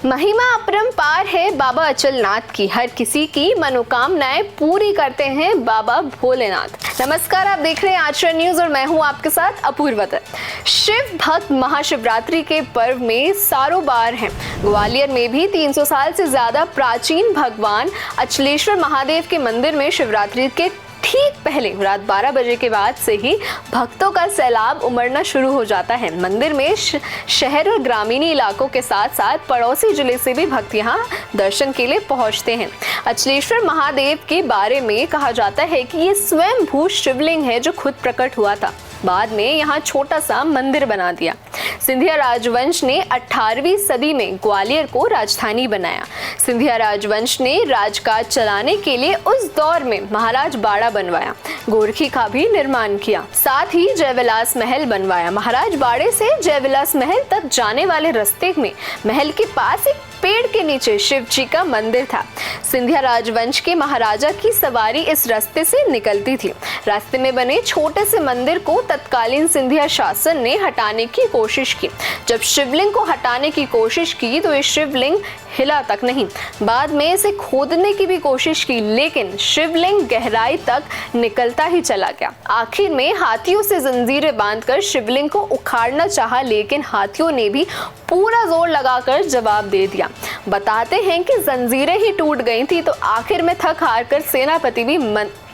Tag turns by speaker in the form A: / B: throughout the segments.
A: महिमा अपरंपार है बाबा अचलनाथ की। हर किसी की मनोकामनाएं पूरी करते हैं बाबा भोलेनाथ। नमस्कार, आप देख रहे हैं आचरण न्यूज और मैं हूं आपके साथ अपूर्वता। शिव भक्त महाशिवरात्रि के पर्व में सारोबार हैं। ग्वालियर में भी 300 साल से ज्यादा प्राचीन भगवान अचलेश्वर महादेव के मंदिर में शिवरात्रि के ठीक पहले रात 12 बजे के बाद से ही भक्तों का सैलाब उमड़ना शुरू हो जाता है। मंदिर में शहर और ग्रामीणी इलाकों के साथ साथ पड़ोसी जिले से भी भक्त यहाँ दर्शन के लिए पहुँचते हैं। अचलेश्वर महादेव के बारे में कहा जाता है कि ये स्वयं भू शिवलिंग है जो खुद प्रकट हुआ था। बाद में यहाँ छोटा सा मंदिर बना दिया। सिंधिया राजवंश ने 18वीं सदी में ग्वालियर को राजधानी बनाया। सिंधिया राजवंश ने राजकाज चलाने के लिए उस दौर में महाराज बाड़ा बनवाया, गोरखी का भी निर्माण किया, साथ ही जयविलास महल बनवाया। महाराज बाड़े से जयविलास महल तक जाने वाले रास्ते में महल के पास एक पेड़ के नीचे शिव जी का मंदिर था। सिंधिया राजवंश के महाराजा की सवारी इस रास्ते से निकलती थी। रास्ते में बने छोटे से मंदिर को तत्कालीन सिंधिया शासन ने हटाने की कोशिश की। जब शिवलिंग को हटाने की कोशिश की तो ये शिवलिंग हिला तक नहीं। बाद में इसे खोदने की भी कोशिश की, लेकिन शिवलिंग गहराई तक निकलता ही चला गया। आखिर में हाथियों से जंजीरें बांधकर शिवलिंग को उखाड़ना चाहा, लेकिन हाथियों ने भी पूरा जोर लगाकर जवाब दे दिया। बताते हैं कि जंजीरें ही टूट गई थी तो आखिर में थक हार कर सेनापति भी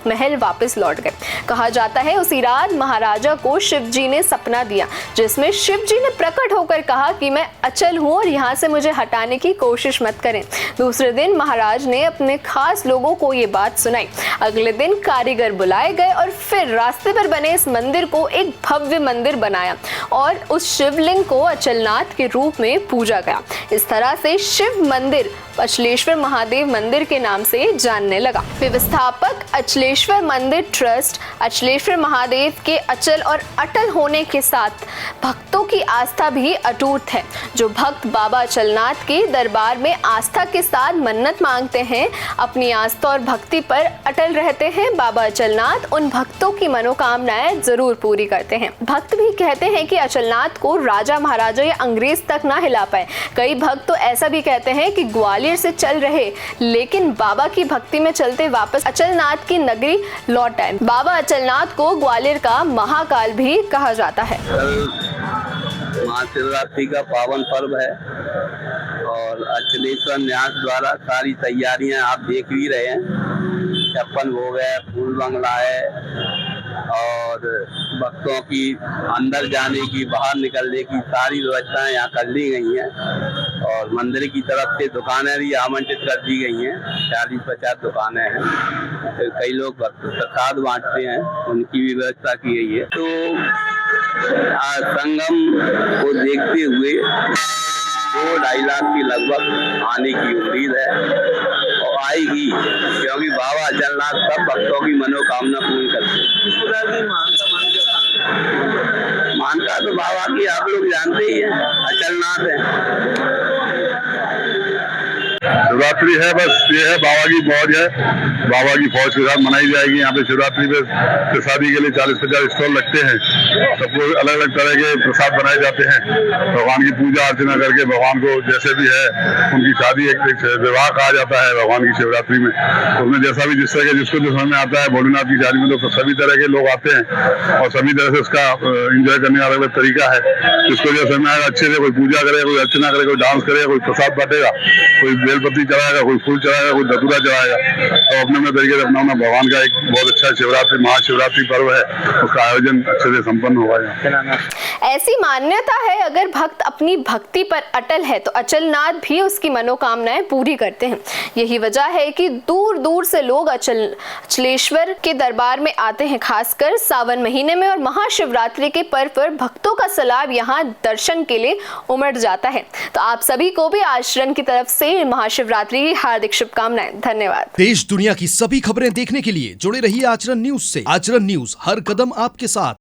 A: महल वापस लौट गए। कहा जाता है उसी रात महाराजा को शिव जी ने सपना दिया, जिसमें शिव जी ने प्रकट होकर कहा कि मैं अचल हूँ और यहाँ से मुझे हटाने की कोशिश मत करें। दूसरे दिन महाराज ने अपने खास लोगों को ये बात सुनाई। अगले दिन कारीगर बुलाए गए और फिर रास्ते पर बने इस मंदिर को एक भव्य मंदिर बनाया और उस शिवलिंग को अचलनाथ के रूप में पूजा गया। इस तरह से शिव मंदिर अचलेश्वर महादेव मंदिर के नाम से जानने लगा। व्यवस्थापक अचलेश्वर मंदिर ट्रस्ट अचलेश्वर महादेव के अचल और अटल होने के साथ भक्तों की आस्था भी अटूट है। जो भक्त बाबा अचलनाथ के दरबार में आस्था के साथ मन्नत मांगते हैं, अपनी आस्था और भक्ति पर अटल रहते हैं, बाबा अचलनाथ उन भक्तों की मनोकामनाएं जरूर पूरी करते हैं। भक्त भी कहते हैं कि अचलनाथ को राजा महाराजा या अंग्रेज तक ना हिला पाए। कई भक्त तो ऐसा भी कहते हैं कि ग्वालियर से चल रहे लेकिन बाबा की भक्ति में चलते वापस अचलनाथ की नगरी लौट आए। बाबा अचलनाथ को ग्वालियर का महाकाल भी कहा जाता है।
B: महाशिवरात्रि का पावन पर्व है और अचलेश्वर न्यास द्वारा सारी तैयारियां आप देख ही रहे हैं। छप्पन भोग है, फूल बंगला है और भक्तों की अंदर जाने की, बाहर निकलने की सारी व्यवस्थाएं यहाँ कर ली गई हैं और मंदिर की तरफ से दुकानें भी आमंत्रित कर दी गई हैं। 40-50 दुकानें हैं। फिर कई लोग प्रसाद बांटते हैं, उनकी भी व्यवस्था की गई है। तो संगम को देखते हुए 2-2.5 लाख की लगभग आने की उम्मीद है और आएगी, क्योंकि बाबा अचलनाथ सब भक्तों की मनोकामना पूर्ण करते हैं। मानता तो बाबा की आप लोग जानते ही हैं, अचलनाथ है।
C: शिवरात्रि है, बस ये है बाबा की मौज है। बाबा की फौज के साथ मनाई जाएगी। यहाँ पे शिवरात्रि में प्रसादी के लिए 40-50 स्टॉल लगते हैं। सबको अलग अलग तरह के प्रसाद बनाए जाते हैं। भगवान की पूजा अर्चना करके भगवान को जैसे भी है, उनकी शादी एक विवाह कहा जाता है भगवान की शिवरात्रि में। उसमें जैसा भी जिस तरह के जिसको जो समझ में आता है, भोलेनाथ की शादी में तो सभी तरह के लोग आते हैं और सभी तरह से उसका इंजॉय करने का अलग अलग तरीका है। जिसको जो समझ में आएगा अच्छे से कोई पूजा करेगा, कोई अर्चना करेगा, कोई डांस करेगा, कोई प्रसाद बांटेगा, कोई बेलपत्ती चढ़ाएगा, कोई फूल चढ़ाएगा, कोई धतूरा चढ़ाएगा। तो अपने अपने तरीके से अपना भगवान का एक बहुत अच्छा शिवरात्रि महाशिवरात्रि पर्व है, उसका आयोजन अच्छे से संपन्न हुआ है।
A: ऐसी मान्यता है अगर भक्त अपनी भक्ति पर अटल है तो अचलनाथ भी उसकी मनोकामनाएं पूरी करते हैं। यही वजह है कि दूर दूर से लोग अचलेश्वर के दरबार में आते हैं, खासकर सावन महीने में और महाशिवरात्रि के पर्व पर भक्तों का सैलाब यहाँ दर्शन के लिए उमड़ जाता है। तो आप सभी को भी आचरण की तरफ से महाशिवरात्रि की हार्दिक शुभकामनाएं। धन्यवाद।
D: देश दुनिया की सभी खबरें देखने के लिए जुड़े रहिए आचरण न्यूज से। आचरण न्यूज, हर कदम आपके साथ।